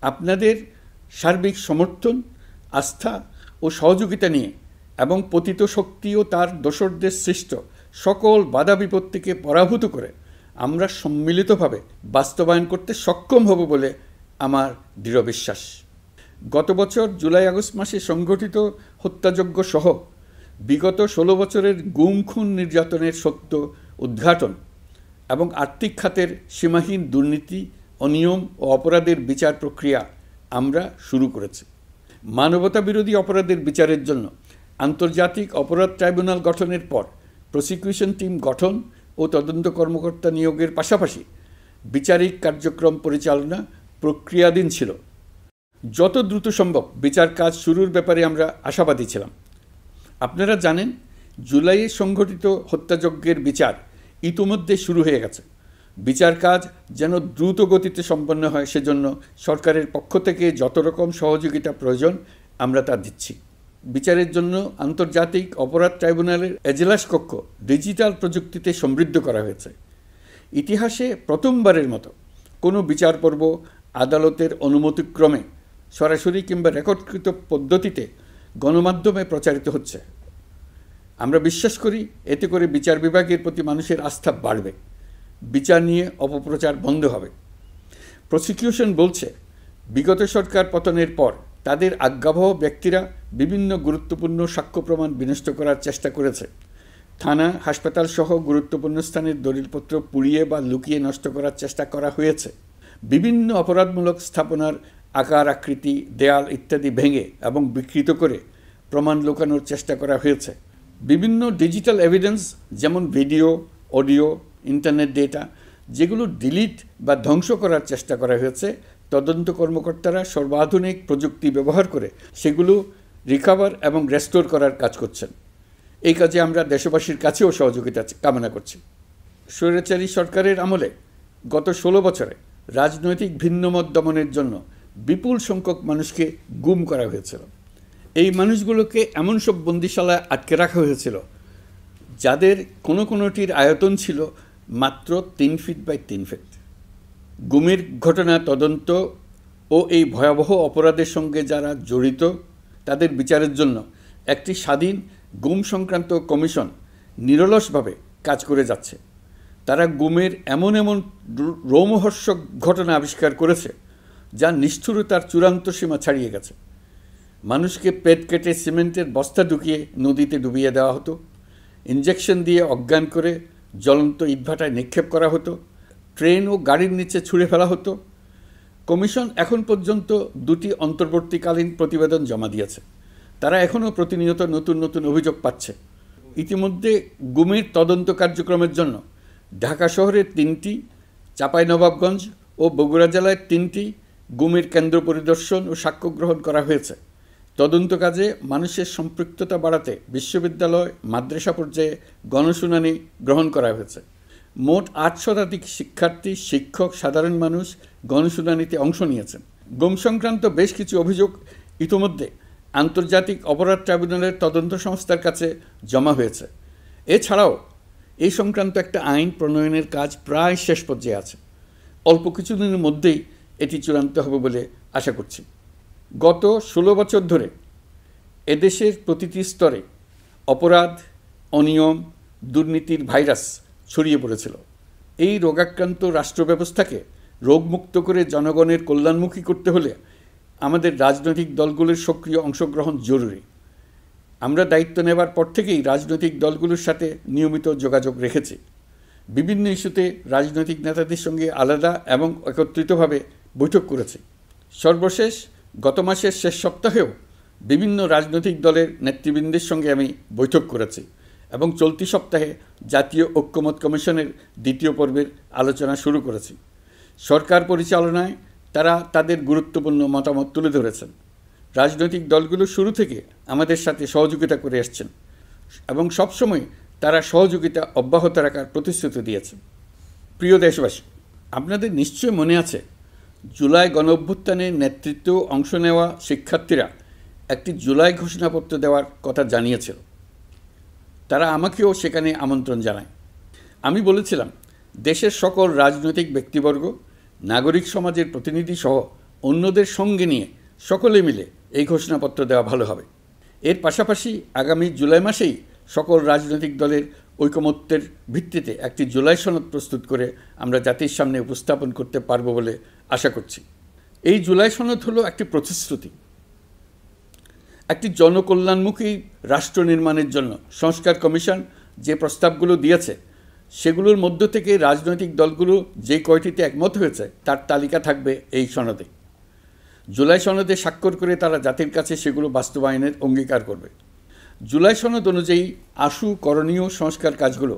আপনাদের সার্বিক সমর্থন, আস্থা ও সহযোগিতা নিয়ে এবং পতিত শক্তি ও তার দোসরদের সৃষ্ট সকল বাধা বিপত্তিকে পরাভূত করে আমরা সম্মিলিতভাবে বাস্তবায়ন করতে সক্ষম হব বলে আমার দৃঢ় বিশ্বাস। গত বছর জুলাই আগস্ট মাসে সংঘটিত হত্যাযজ্ঞ সহ বিগত 16 বছরের গুম খুন নির্যাতনের সত্য উদ্ঘাটন এবং আর্থিক খাতের সীমাহীন দুর্নীতি, অনিয়ম ও অপরাধের বিচার প্রক্রিয়া আমরা শুরু করেছি। মানবতা বিরোধী অপরাধের বিচারের জন্য আন্তর্জাতিক অপরাধ ট্রাইব্যুনাল গঠনের পর প্রসিকিউশন টিম গঠন ও তদন্ত কর্মকর্তা নিয়োগের পাশাপাশি বিচারিক কার্যক্রম পরিচালনা প্রক্রিয়াধীন ছিল। যত দ্রুত সম্ভব বিচার কাজ শুরুর ব্যাপারে আমরা আশাবাদী ছিলাম। আপনারা জানেন, জুলাইয়ে সংঘটিত হত্যাযজ্ঞের বিচার ইতিমধ্যে শুরু হয়ে গেছে। বিচার কাজ যেন দ্রুত গতিতে সম্পন্ন হয় সেজন্য সরকারের পক্ষ থেকে যত রকম সহযোগিতা প্রয়োজন আমরা তা দিচ্ছি। বিচারের জন্য আন্তর্জাতিক অপরাধ ট্রাইব্যুনালের এজলাস কক্ষ ডিজিটাল প্রযুক্তিতে সমৃদ্ধ করা হয়েছে। ইতিহাসে প্রথমবারের মতো কোনো বিচার পর্ব আদালতের অনুমতিক্রমে সরাসরি কিংবা রেকর্ডকৃত পদ্ধতিতে গণমাধ্যমে প্রচারিত হচ্ছে। আমরা বিশ্বাস করি এতে করে বিচার বিভাগের প্রতি মানুষের আস্থা বাড়বে, বিচার নিয়ে অপপ্রচার বন্ধ হবে। প্রসিকিউশন বলছে, বিগত সরকার পতনের পর তাদের আজ্ঞাবহ ব্যক্তিরা বিভিন্ন গুরুত্বপূর্ণ সাক্ষ্য প্রমাণ বিনষ্ট করার চেষ্টা করেছে। থানা, হাসপাতাল সহ গুরুত্বপূর্ণ স্থানের দলিলপত্র পুড়িয়ে বা লুকিয়ে নষ্ট করার চেষ্টা করা হয়েছে। বিভিন্ন অপরাধমূলক স্থাপনার আকার আকৃতি, দেয়াল ইত্যাদি ভেঙে এবং বিকৃত করে প্রমাণ লুকানোর চেষ্টা করা হয়েছে। বিভিন্ন ডিজিটাল এভিডেন্স যেমন ভিডিও, অডিও, ইন্টারনেট ডেটা যেগুলো ডিলিট বা ধ্বংস করার চেষ্টা করা হয়েছে, তদন্ত কর্মকর্তারা সর্বাধুনিক প্রযুক্তি ব্যবহার করে সেগুলো রিকভার এবং রেস্টোর করার কাজ করছেন। এই কাজে আমরা দেশবাসীর কাছেও সহযোগিতা কামনা করছি। স্বৈরাচারী সরকারের আমলে গত 16 বছরে রাজনৈতিক ভিন্নমত দমনের জন্য বিপুল সংখ্যক মানুষকে গুম করা হয়েছিল। এই মানুষগুলোকে এমন সব বন্দিশালায় আটকে রাখা হয়েছিল যাদের কোনোটির আয়তন ছিল মাত্র 3 ফিট বাই 3 ফিট। গুমের ঘটনা তদন্ত ও এই ভয়াবহ অপরাধের সঙ্গে যারা জড়িত তাদের বিচারের জন্য একটি স্বাধীন গুম সংক্রান্ত কমিশন নিরলসভাবে কাজ করে যাচ্ছে। তারা গুমের এমন রোমহর্ষক ঘটনা আবিষ্কার করেছে যা নিষ্ঠুরতার চূড়ান্ত সীমা ছাড়িয়ে গেছে। মানুষকে পেট কেটে সিমেন্টের বস্তা ঢুকিয়ে নদীতে ডুবিয়ে দেওয়া হতো, ইঞ্জেকশন দিয়ে অজ্ঞান করে জ্বলন্ত ইটভাটায় নিক্ষেপ করা হতো, ট্রেন ও গাড়ির নিচে ছুঁড়ে ফেলা হতো। কমিশন এখন পর্যন্ত 2টি অন্তর্বর্তীকালীন প্রতিবেদন জমা দিয়েছে। তারা এখনও প্রতিনিয়ত নতুন অভিযোগ পাচ্ছে। ইতিমধ্যে গুমের তদন্ত কার্যক্রমের জন্য ঢাকা শহরের 3টি, চাঁপাইনবাবগঞ্জ ও বগুড়া জেলায় 3টি গুমের কেন্দ্র পরিদর্শন ও সাক্ষ্য গ্রহণ করা হয়েছে। তদন্ত কাজে মানুষের সম্পৃক্ততা বাড়াতে বিশ্ববিদ্যালয়, মাদ্রাসা পর্যায়ে গণশুনানি গ্রহণ করা হয়েছে। মোট 8 শতাধিক শিক্ষার্থী, শিক্ষক, সাধারণ মানুষ গণশুনানিতে অংশ নিয়েছেন। গুম সংক্রান্ত বেশ কিছু অভিযোগ ইতিমধ্যে আন্তর্জাতিক অপরাধ ট্রাইব্যুনালের তদন্ত সংস্থার কাছে জমা হয়েছে। এছাড়াও এই সংক্রান্ত একটা আইন প্রণয়নের কাজ প্রায় শেষ পর্যায়ে আছে। অল্প কিছুদিনের মধ্যেই এটি চূড়ান্ত হবে বলে আশা করছি। গত 16 বছর ধরে এদেশের প্রতিটি স্তরে অপরাধ, অনিয়ম, দুর্নীতির ভাইরাস ছড়িয়ে পড়েছিল। এই রোগাক্রান্ত রাষ্ট্র ব্যবস্থাকে রোগমুক্ত করে জনগণের কল্যাণমুখী করতে হলে আমাদের রাজনৈতিক দলগুলোর সক্রিয় অংশগ্রহণ জরুরি। আমরা দায়িত্ব নেবার পর থেকেই রাজনৈতিক দলগুলোর সাথে নিয়মিত যোগাযোগ রেখেছি। বিভিন্ন ইস্যুতে রাজনৈতিক নেতাদের সঙ্গে আলাদা এবং একত্রিতভাবে বৈঠক করেছি। সর্বশেষ গত মাসের শেষ সপ্তাহেও বিভিন্ন রাজনৈতিক দলের নেতৃবৃন্দের সঙ্গে আমি বৈঠক করেছি এবং চলতি সপ্তাহে জাতীয় ঐক্যমত কমিশনের 2য় পর্বের আলোচনা শুরু করেছি। সরকার পরিচালনায় তারা তাদের গুরুত্বপূর্ণ মতামত তুলে ধরেছেন। রাজনৈতিক দলগুলো শুরু থেকে আমাদের সাথে সহযোগিতা করে আসছেন এবং সবসময় তারা সহযোগিতা অব্যাহত রাখার প্রতিশ্রুতি দিয়েছেন। প্রিয় দেশবাসী, আপনাদের নিশ্চয় মনে আছে জুলাই গণঅভ্যুত্থানে নেতৃত্ব অংশ নেওয়া শিক্ষার্থীরা একটি জুলাই ঘোষণাপত্র দেওয়ার কথা জানিয়েছিল। তারা আমাকেও সেখানে আমন্ত্রণ জানায়। আমি বলেছিলাম দেশের সকল রাজনৈতিক ব্যক্তিবর্গ, নাগরিক সমাজের প্রতিনিধি সহ অন্যদের সঙ্গে নিয়ে সকলে মিলে এই ঘোষণাপত্র দেওয়া ভালো হবে। এর পাশাপাশি আগামী জুলাই মাসেই সকল রাজনৈতিক দলের ঐকমত্যের ভিত্তিতে একটি জুলাই সনদ প্রস্তুত করে আমরা জাতির সামনে উপস্থাপন করতে পারব বলে আশা করছি। এই জুলাই সনদ হলো একটি প্রতিশ্রুতি, একটি জনকল্যাণমুখী রাষ্ট্র নির্মাণের জন্য সংস্কার কমিশন যে প্রস্তাবগুলো দিয়েছে সেগুলোর মধ্য থেকে রাজনৈতিক দলগুলো যে কয়টিতে একমত হয়েছে তার তালিকা থাকবে এই সনদে। জুলাই সনদে স্বাক্ষর করে তারা জাতির কাছে সেগুলো বাস্তবায়নের অঙ্গীকার করবে। জুলাই সনদ অনুযায়ী আশু করণীয় সংস্কার কাজগুলো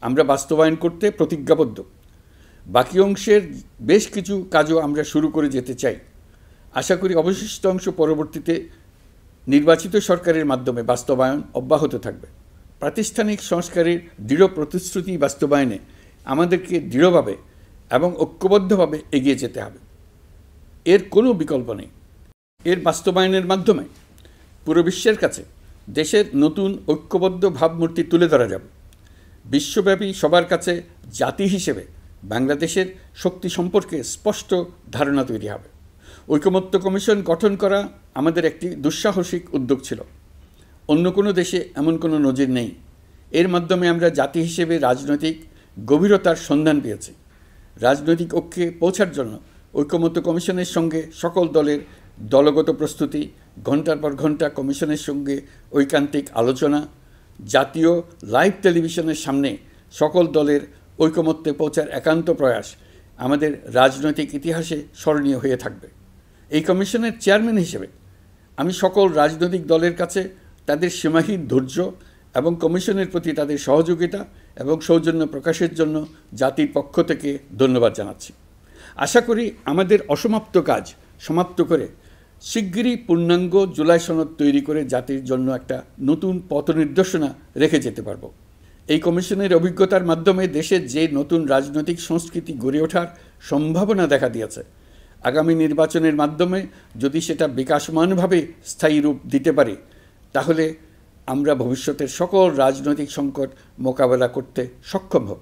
আমরা বাস্তবায়ন করতে প্রতিজ্ঞাবদ্ধ। বাকি অংশের বেশ কিছু কাজও আমরা শুরু করে যেতে চাই। আশা করি অবশিষ্ট অংশ পরবর্তীতে নির্বাচিত সরকারের মাধ্যমে বাস্তবায়ন অব্যাহত থাকবে। প্রাতিষ্ঠানিক সংস্কারের দৃঢ় প্রতিশ্রুতি বাস্তবায়নে আমাদেরকে দৃঢ়ভাবে এবং ঐক্যবদ্ধভাবে এগিয়ে যেতে হবে। এর কোনো বিকল্প নেই। এর বাস্তবায়নের মাধ্যমে পুরো বিশ্বের কাছে দেশের নতুন ঐক্যবদ্ধ ভাবমূর্তি তুলে ধরা যাবে। বিশ্বব্যাপী সবার কাছে জাতি হিসেবে বাংলাদেশের শক্তি সম্পর্কে স্পষ্ট ধারণা তৈরি হবে। ঐকমত্য কমিশন গঠন করা আমাদের একটি দুঃসাহসিক উদ্যোগ ছিল। অন্য কোনো দেশে এমন কোনো নজির নেই। এর মাধ্যমে আমরা জাতি হিসেবে রাজনৈতিক গভীরতার সন্ধান পেয়েছি। রাজনৈতিক ঐক্যে পৌঁছার জন্য ঐকমত্য কমিশনের সঙ্গে সকল দলের দলগত প্রস্তুতি, ঘণ্টার পর ঘণ্টা কমিশনের সঙ্গে ঐকান্তিক আলোচনা, জাতীয় লাইভ টেলিভিশনের সামনে সকল দলের ঐকমত্যে পৌঁছার একান্ত প্রয়াস আমাদের রাজনৈতিক ইতিহাসে স্মরণীয় হয়ে থাকবে। এই কমিশনের চেয়ারম্যান হিসেবে আমি সকল রাজনৈতিক দলের কাছে তাদের সীমাহীন ধৈর্য এবং কমিশনের প্রতি তাদের সহযোগিতা এবং সৌজন্য প্রকাশের জন্য জাতির পক্ষ থেকে ধন্যবাদ জানাচ্ছি। আশা করি আমাদের অসমাপ্ত কাজ সমাপ্ত করে শিগগিরই পূর্ণাঙ্গ জুলাই সনদ তৈরি করে জাতির জন্য একটা নতুন পথ নির্দেশনা রেখে যেতে পারব। এই কমিশনের অভিজ্ঞতার মাধ্যমে দেশের যে নতুন রাজনৈতিক সংস্কৃতি গড়ে ওঠার সম্ভাবনা দেখা দিয়েছে, আগামী নির্বাচনের মাধ্যমে যদি সেটা বিকাশমানভাবে স্থায়ী রূপ দিতে পারি তাহলে আমরা ভবিষ্যতের সকল রাজনৈতিক সংকট মোকাবেলা করতে সক্ষম হব।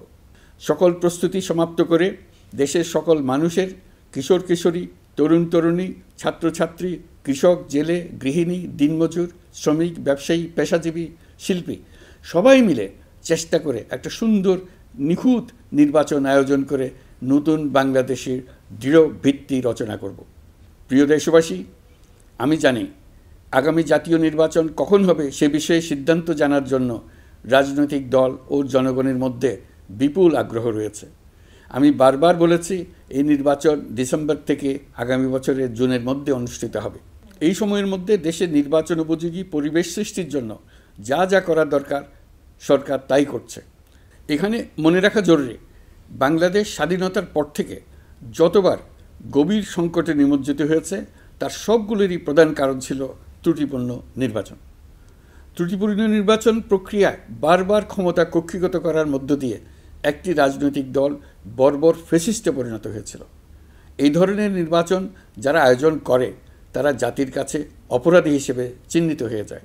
সকল প্রস্তুতি সমাপ্ত করে দেশের সকল মানুষের, কিশোর কিশোরী, তরুণ তরুণী, ছাত্রছাত্রী, কৃষক, জেলে, গৃহিণী, দিনমজুর, শ্রমিক, ব্যবসায়ী, পেশাজীবী, শিল্পী সবাই মিলে চেষ্টা করে একটা সুন্দর নিখুঁত নির্বাচন আয়োজন করে নতুন বাংলাদেশের দৃঢ় ভিত্তি রচনা করব। প্রিয় দেশবাসী, আমি জানি আগামী জাতীয় নির্বাচন কখন হবে সে বিষয়ে সিদ্ধান্ত জানার জন্য রাজনৈতিক দল ও জনগণের মধ্যে বিপুল আগ্রহ রয়েছে। আমি বারবার বলেছি এই নির্বাচন ডিসেম্বর থেকে আগামী বছরের জুনের মধ্যে অনুষ্ঠিত হবে। এই সময়ের মধ্যে দেশের নির্বাচন উপযোগী পরিবেশ সৃষ্টির জন্য যা যা করা দরকার সরকার তাই করছে। এখানে মনে রাখা জরুরি, বাংলাদেশ স্বাধীনতার পর থেকে যতবার গভীর সংকটে নিমজ্জিত হয়েছে তার সবগুলোরই প্রধান কারণ ছিল ত্রুটিপূর্ণ নির্বাচন। ত্রুটিপূর্ণ নির্বাচন প্রক্রিয়ায় বারবার ক্ষমতা কক্ষিগত করার মধ্য দিয়ে একটি রাজনৈতিক দল বর্বর ফ্যাসিস্টে পরিণত হয়েছিল। এই ধরনের নির্বাচন যারা আয়োজন করে তারা জাতির কাছে অপরাধী হিসেবে চিহ্নিত হয়ে যায়।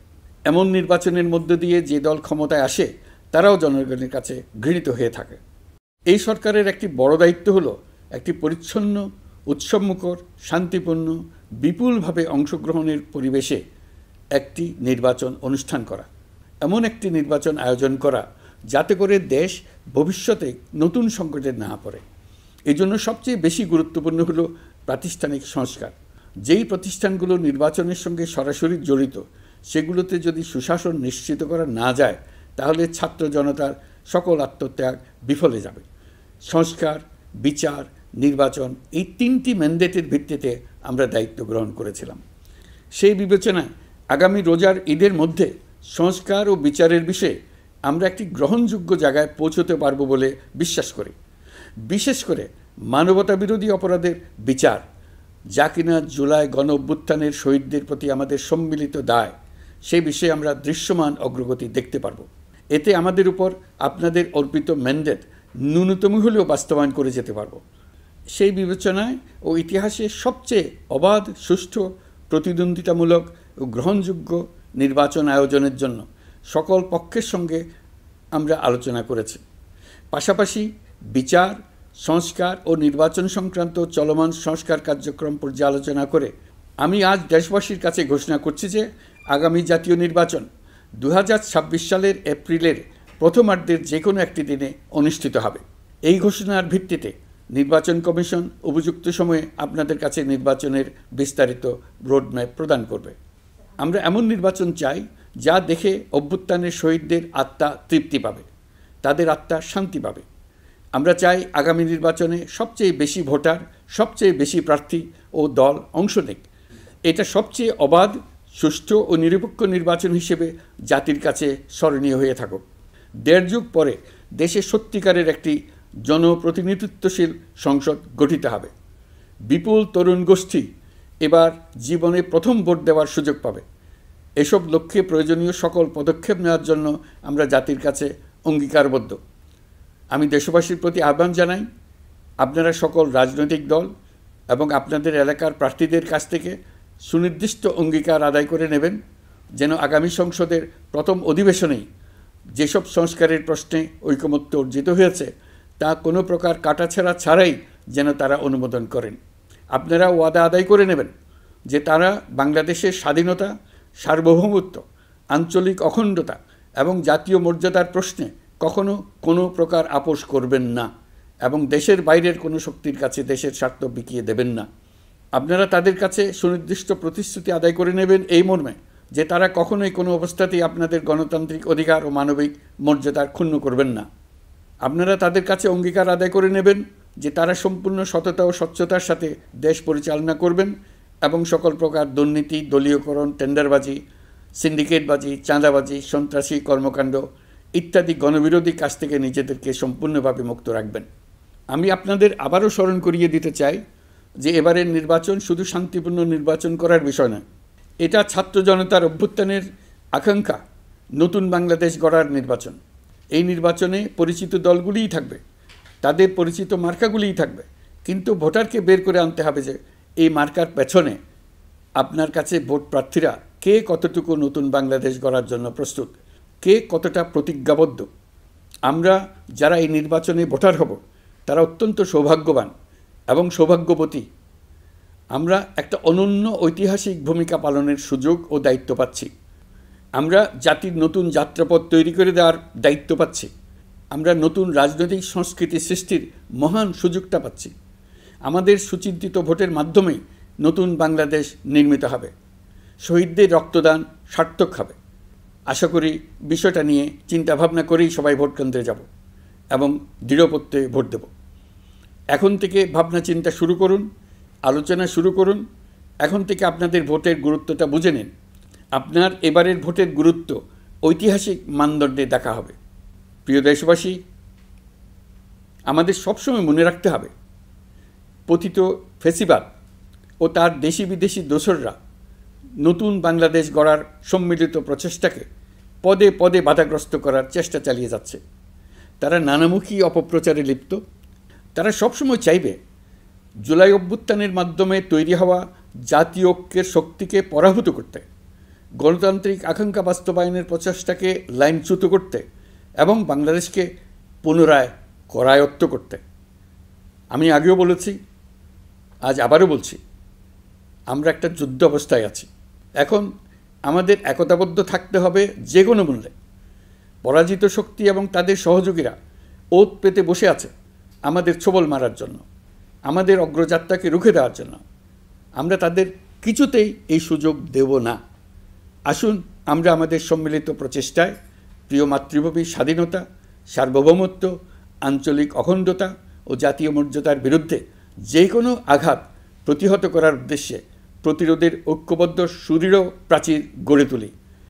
এমন নির্বাচনের মধ্য দিয়ে যে দল ক্ষমতায় আসে তারাও জনগণের কাছে ঘৃণিত হয়ে থাকে। এই সরকারের একটি বড় দায়িত্ব হলো একটি পরিচ্ছন্ন, উৎসবমুখর, শান্তিপূর্ণ, বিপুলভাবে অংশগ্রহণের পরিবেশে একটি নির্বাচন অনুষ্ঠান করা, এমন একটি নির্বাচন আয়োজন করা যাতে করে দেশ ভবিষ্যতে নতুন সংকটে না পড়ে। এই জন্য সবচেয়ে বেশি গুরুত্বপূর্ণ হলো প্রাতিষ্ঠানিক সংস্কার। যেই প্রতিষ্ঠানগুলো নির্বাচনের সঙ্গে সরাসরি জড়িত সেগুলোতে যদি সুশাসন নিশ্চিত করা না যায় তাহলে ছাত্র জনতার সকল আত্মত্যাগ বিফলে যাবে। সংস্কার, বিচার, নির্বাচন এই তিনটি ম্যান্ডেটের ভিত্তিতে আমরা দায়িত্ব গ্রহণ করেছিলাম। সেই বিবেচনায় আগামী রোজার ঈদের মধ্যে সংস্কার ও বিচারের বিষয়ে আমরা একটি গ্রহণযোগ্য জায়গায় পৌঁছতে পারব বলে বিশ্বাস করি। বিশেষ করে মানবতাবিরোধী অপরাধের বিচার, যা কিনা জুলাই গণ অভ্যুত্থানের শহীদদের প্রতি আমাদের সম্মিলিত দায়, সেই বিষয়ে আমরা দৃশ্যমান অগ্রগতি দেখতে পারব। এতে আমাদের উপর আপনাদের অর্পিত ম্যান্ডেট ন্যূনতম হলেও বাস্তবায়ন করে যেতে পারব। সেই বিবেচনায় ও ইতিহাসে সবচেয়ে অবাধ, সুষ্ঠু, প্রতিদ্বন্দ্বিতামূলক ও গ্রহণযোগ্য নির্বাচন আয়োজনের জন্য সকল পক্ষের সঙ্গে আমরা আলোচনা করেছি। পাশাপাশি বিচার, সংস্কার ও নির্বাচন সংক্রান্ত চলমান সংস্কার কার্যক্রম পর্যালোচনা করে আমি আজ দেশবাসীর কাছে ঘোষণা করছি যে আগামী জাতীয় নির্বাচন 2026 সালের এপ্রিলের প্রথমার্ধের যে কোনো একটি দিনে অনুষ্ঠিত হবে। এই ঘোষণার ভিত্তিতে নির্বাচন কমিশন উপযুক্ত সময়ে আপনাদের কাছে নির্বাচনের বিস্তারিত রোডম্যাপ প্রদান করবে। আমরা এমন নির্বাচন চাই যা দেখে অভ্যুত্থানের শহীদদের আত্মা তৃপ্তি পাবে, তাদের আত্মা শান্তি পাবে। আমরা চাই আগামী নির্বাচনে সবচেয়ে বেশি ভোটার, সবচেয়ে বেশি প্রার্থী ও দল অংশ নেক। এটা সবচেয়ে অবাধ, সুষ্ঠু ও নিরপেক্ষ নির্বাচন হিসেবে জাতির কাছে স্মরণীয় হয়ে থাকুক। ১.৫ যুগ পরে দেশে সত্যিকারের একটি জনপ্রতিনিধিত্বশীল সংসদ গঠিত হবে। বিপুল তরুণ গোষ্ঠী এবার জীবনে প্রথম ভোট দেওয়ার সুযোগ পাবে। এসব লক্ষ্যে প্রয়োজনীয় সকল পদক্ষেপ নেওয়ার জন্য আমরা জাতির কাছে অঙ্গীকারবদ্ধ। আমি দেশবাসীর প্রতি আহ্বান জানাই, আপনারা সকল রাজনৈতিক দল এবং আপনাদের এলাকার প্রার্থীদের কাছ থেকে সুনির্দিষ্ট অঙ্গীকার আদায় করে নেবেন, যেন আগামী সংসদের প্রথম অধিবেশনেই যেসব সংস্কারের প্রশ্নে ঐকমত্য অর্জিত হয়েছে তা কোনো প্রকার কাটাছেঁড়া ছাড়াই যেন তারা অনুমোদন করেন। আপনারা ওয়াদা আদায় করে নেবেন যে তারা বাংলাদেশের স্বাধীনতা, সার্বভৌমত্ব, আঞ্চলিক অখণ্ডতা এবং জাতীয় মর্যাদার প্রশ্নে কখনো কোনো প্রকার আপোষ করবেন না এবং দেশের বাইরের কোনো শক্তির কাছে দেশের স্বার্থ বিকিয়ে দেবেন না। আপনারা তাদের কাছে সুনির্দিষ্ট প্রতিশ্রুতি আদায় করে নেবেন এই মর্মে যে তারা কখনোই কোনো অবস্থাতেই আপনাদের গণতান্ত্রিক অধিকার ও মানবিক মর্যাদার ক্ষুণ্ণ করবেন না। আপনারা তাদের কাছে অঙ্গীকার আদায় করে নেবেন যে তারা সম্পূর্ণ সততা ও স্বচ্ছতার সাথে দেশ পরিচালনা করবেন এবং সকল প্রকার দুর্নীতি, দলীয়করণ, টেন্ডারবাজি, সিন্ডিকেটবাজি, চাঁদাবাজি, সন্ত্রাসী কর্মকাণ্ড ইত্যাদি গণবিরোধী কাজ থেকে নিজেদেরকে সম্পূর্ণভাবে মুক্ত রাখবেন। আমি আপনাদের আবারও স্মরণ করিয়ে দিতে চাই যে এবারের নির্বাচন শুধু শান্তিপূর্ণ নির্বাচন করার বিষয় নয়, এটা ছাত্র জনতার অভ্যুত্থানের আকাঙ্ক্ষা নতুন বাংলাদেশ গড়ার নির্বাচন। এই নির্বাচনে পরিচিত দলগুলিই থাকবে, তাদের পরিচিত মার্কাগুলিই থাকবে, কিন্তু ভোটারকে বের করে আনতে হবে যে এই মার্কার পেছনে আপনার কাছে ভোট প্রার্থীরা কে কতটুকু নতুন বাংলাদেশ গড়ার জন্য প্রস্তুত, কে কতটা প্রতিজ্ঞাবদ্ধ। আমরা যারা এই নির্বাচনে ভোটার হব তারা অত্যন্ত সৌভাগ্যবান এবং সৌভাগ্যবতী। আমরা একটা অনন্য ঐতিহাসিক ভূমিকা পালনের সুযোগ ও দায়িত্ব পাচ্ছি। আমরা জাতির নতুন যাত্রাপথ তৈরি করে দেওয়ার দায়িত্ব পাচ্ছি। আমরা নতুন রাজনৈতিক সংস্কৃতি সৃষ্টির মহান সুযোগটা পাচ্ছি। আমাদের সুচিন্তিত ভোটের মাধ্যমেই নতুন বাংলাদেশ নির্মিত হবে। শহীদদের রক্তদান সার্থক হবে। আশা করি বিষয়টা নিয়ে চিন্তাভাবনা করেই সবাই ভোট কেন্দ্রে যাব এবং দৃঢ়প্রত্যয়ে ভোট দেব। এখন থেকে ভাবনা চিন্তা শুরু করুন, আলোচনা শুরু করুন। এখন থেকে আপনাদের ভোটের গুরুত্বটা বুঝে নিন। আপনার এবারের ভোটের গুরুত্ব ঐতিহাসিক মানদণ্ডে দেখা হবে। প্রিয় দেশবাসী, আমাদের সবসময় মনে রাখতে হবে পতিত ফ্যাসিবাদ ও তার দেশি বিদেশি দোসররা নতুন বাংলাদেশ গড়ার সম্মিলিত প্রচেষ্টাকে পদে পদে বাধাগ্রস্ত করার চেষ্টা চালিয়ে যাচ্ছে। তারা নানামুখী অপপ্রচারে লিপ্ত। তারা সবসময় চাইবে জুলাই অভ্যুত্থানের মাধ্যমে তৈরি হওয়া জাতীয় ঐক্যের শক্তিকে পরাভূত করতে, গণতান্ত্রিক আকাঙ্ক্ষা বাস্তবায়নের প্রচেষ্টাকে লাইনচ্যুত করতে এবং বাংলাদেশকে পুনরায় করায়ত্ত করতে। আমি আগেও বলেছি, আজ আবারও বলছি, আমরা একটা যুদ্ধ অবস্থায় আছি। এখন আমাদের একতাবদ্ধ থাকতে হবে যে কোনো মূল্যে। পরাজিত শক্তি এবং তাদের সহযোগীরা ওত পেতে বসে আছে আমাদের ছোবল মারার জন্য, আমাদের অগ্রযাত্রাকে রুখে দেওয়ার জন্য। আমরা তাদের কিছুতেই এই সুযোগ দেব না। আসুন আমরা আমাদের সম্মিলিত প্রচেষ্টায় প্রিয় মাতৃভূমির স্বাধীনতা, সার্বভৌমত্ব, আঞ্চলিক অখণ্ডতা ও জাতীয় মর্যাদার বিরুদ্ধে যে কোনো আঘাত প্রতিহত করার উদ্দেশ্যে প্রতিরোধের ঐক্যবদ্ধ সুদৃঢ় প্রাচীর গড়ে তুলি।